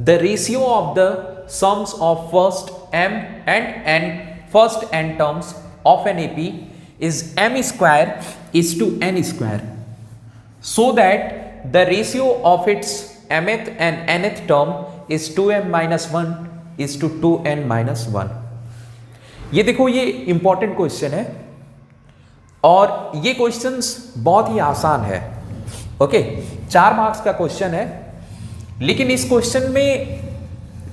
The ratio of the sums of first m and first n terms of an AP is m square is to n square, so that the ratio of its mth and nth term is 2m minus 1 is to 2n minus 1. ये देखो, ये important question है और ये questions बहुत ही आसान है. Okay, 4 marks का क्वेश्चन है, लेकिन इस क्वेश्चन में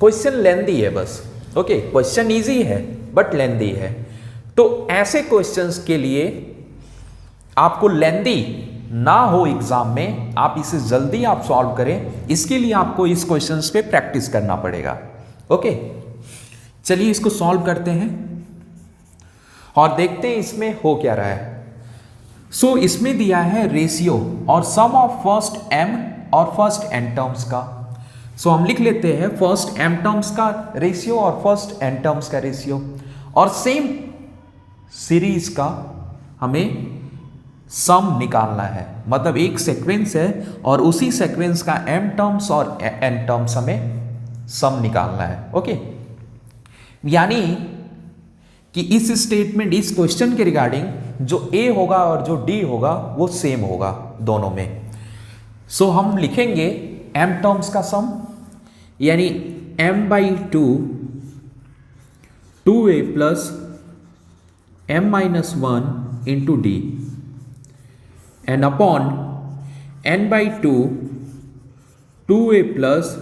क्वेश्चन लेंदी है बस. ओके, क्वेश्चन इजी है बट लेंदी है. तो ऐसे क्वेश्चंस के लिए आपको लेंदी ना हो एग्जाम में, आप इसे जल्दी आप सॉल्व करें, इसके लिए आपको इस क्वेश्चंस पे प्रैक्टिस करना पड़ेगा. ओके, चलिए इसको सॉल्व करते हैं और देखते हैं इसमें हो क्या रहा है. सो इसमें दिया है रेशियो और सम ऑफ फर्स्ट m और फर्स्ट n टर्म्स का. सो हम लिख लेते हैं फर्स्ट m टर्म्स का रेशियो और फर्स्ट n टर्म्स का रेशियो, और सेम सीरीज का हमें सम निकालना है. मतलब एक सीक्वेंस है और उसी सीक्वेंस का m टर्म्स और n टर्म्स हमें सम निकालना है. ओके, यानी कि इस स्टेटमेंट, इस क्वेश्चन के रिगार्डिंग जो a होगा और जो d होगा वो सेम होगा दोनों में. सो हम लिखेंगे m टर्म्स का सम, यानी m/2 2a plus m minus 1 into d and upon n/2 2a plus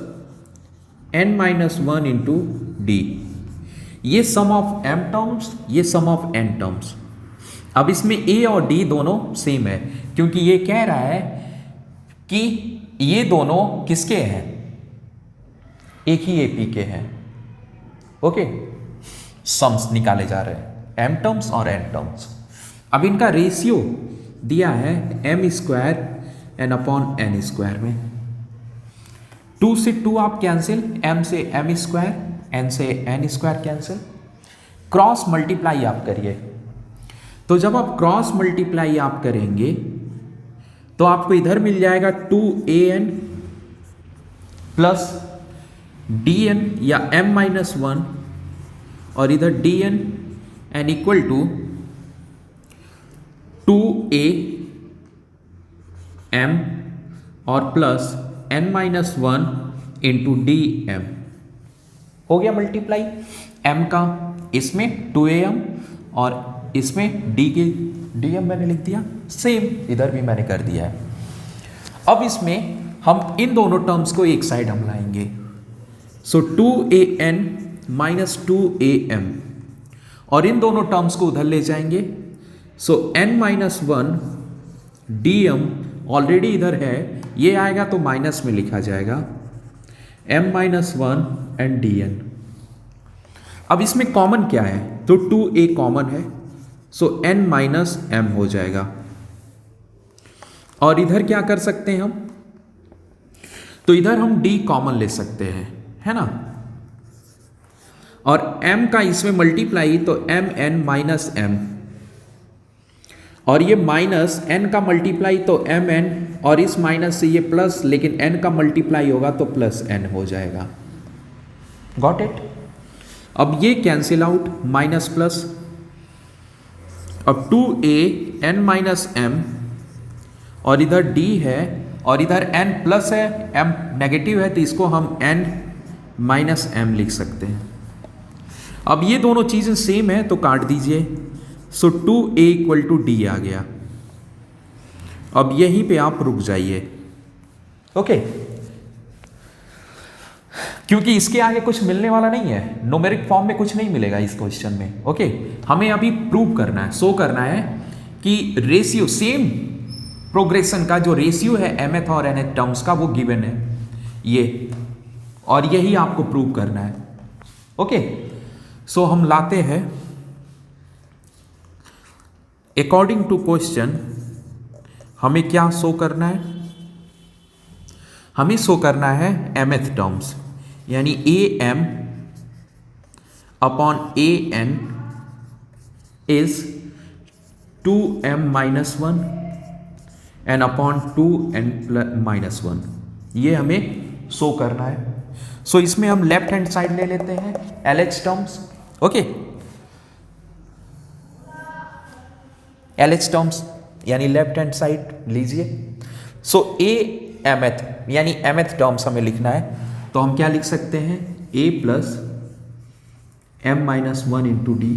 n minus 1 into d. ये सम ऑफ m टर्म्स, ये सम ऑफ n टर्म्स. अब इसमें a और d दोनों सेम है, क्योंकि ये कह रहा है कि ये दोनों किसके हैं, एक ही AP के हैं. ओके, सम्स निकाले जा रहे हैं m टर्म्स और n टर्म्स. अब इनका रेशियो दिया है m square n upon n square में. 2 से 2 आप कैंसिल, m से m स्क्वायर, n से n square cancel. Cross multiply आप करिए. तो जब आप क्रॉस मल्टीप्लाई आप करेंगे तो आपको इधर मिल जाएगा 2an प्लस dn या m माइनस 1, और इधर dn n equal to 2a m और plus n minus 1 into d m. हो गया मल्टीप्लाई m का इसमें 2am और इसमें dm मैंने लिख दिया, सेम इधर भी मैंने कर दिया है. अब इसमें हम इन दोनों टर्म्स को एक साइड हम लाएंगे. सो 2an माइनस 2am, और इन दोनों टर्म्स को उधर ले जाएंगे. सो n माइनस 1 dm ऑलरेडी इधर है, ये आएगा तो माइनस में लिखा जाएगा m माइनस 1 एंड dn. अब इसमें कॉमन क्या है, तो 2a कॉमन है, सो n माइनस m हो जाएगा. और इधर क्या कर सकते हैं हम, तो इधर हम d कॉमन ले सकते हैं, है ना. और m का इसमें मल्टीप्लाई तो mn माइनस m, और ये माइनस n का मल्टीप्लाई तो mn, और इस माइनस से ये प्लस, लेकिन n का मल्टीप्लाई होगा तो प्लस n हो जाएगा. Got it. अब ये कैंसिल आउट, माइनस प्लस. अब 2a n माइनस m, और इधर d है और इधर n प्लस है, m नेगेटिव है तो इसको हम n माइनस m लिख सकते हैं. अब ये दोनों चीज़ें सेम है तो काट दीजिए. सो 2a इक्वल टू d आ गया. अब यहीं पे आप रुक जाइए. ओके, क्योंकि इसके आगे कुछ मिलने वाला नहीं है, न्यूमेरिक फॉर्म में कुछ नहीं मिलेगा इस क्वेश्चन में. ओके, हमें अभी प्रूव करना है, शो करना है कि रेशियो, सेम प्रोग्रेशन का जो रेशियो है mth और nth टर्म्स का, वो गिवन है ये, और यही आपको प्रूव करना है. ओके, सो हम लाते हैं अकॉर्डिंग टू क्वेश्चन. हमें क्या शो करना है, हमें शो करना है mth टर्म्स, यानी am upon an is 2m minus 1 n upon 2n minus 1. ये हमें शो करना है. सो इसमें हम लेफ्ट हैंड साइड ले लेते हैं LH terms, okay, LH terms यानी लेफ्ट हैंड साइड लीजिए। सो ए mth यानी mth टर्म्स हमें लिखना है, तो हम क्या लिख सकते हैं, a plus m minus 1 into D,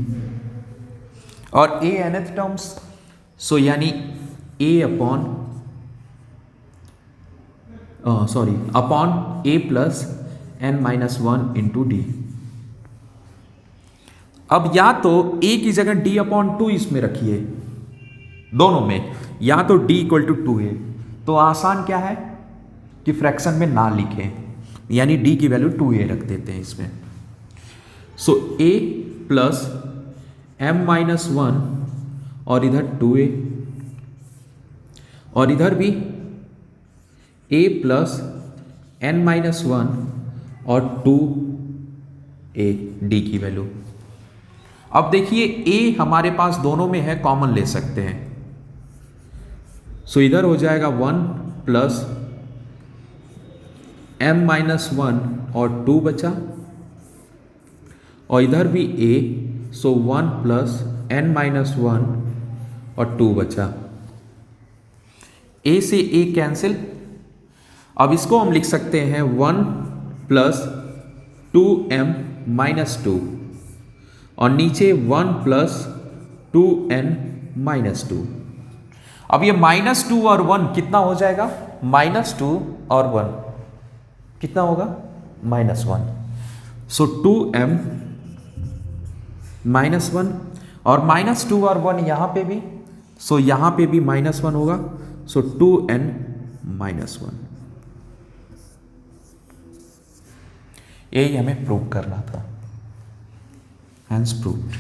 और a nth टर्म्स, सो यानी a upon a plus n minus 1 into D. अब या तो a की जगह d अपॉन 2 इसमें रखिए, दोनों में, या तो d इक्वल टू 2 है, तो आसान क्या है कि फ्रैक्शन में ना लिखें, यानी d की वैल्यू 2a रख देते हैं इसमें। सो a प्लस m माइनस 1 और इधर 2a, और इधर भी a प्लस n माइनस 1 और 2a d की वैल्यू। अब देखिए a हमारे पास दोनों में है, कॉमन ले सकते हैं, सो इधर हो जाएगा 1 प्लस m माइनस 1 और 2 बचा, और इधर भी a, so 1 plus n minus 1 और 2 बचा। a से a कैंसिल, अब इसको हम लिख सकते हैं 1 प्लस 2m माइनस 2, और नीचे 1 प्लस 2n माइनस 2। अब ये माइनस 2 और 1 कितना हो जाएगा, माइनस 2 और 1 कितना होगा, माइनस 1, सो 2m माइनस 1, और माइनस 2 और 1 यहां पे भी, सो यहां पे भी माइनस 1 होगा, सो 2n माइनस 1। यही हमें प्रूव करना था, हैंस प्रूव्ड।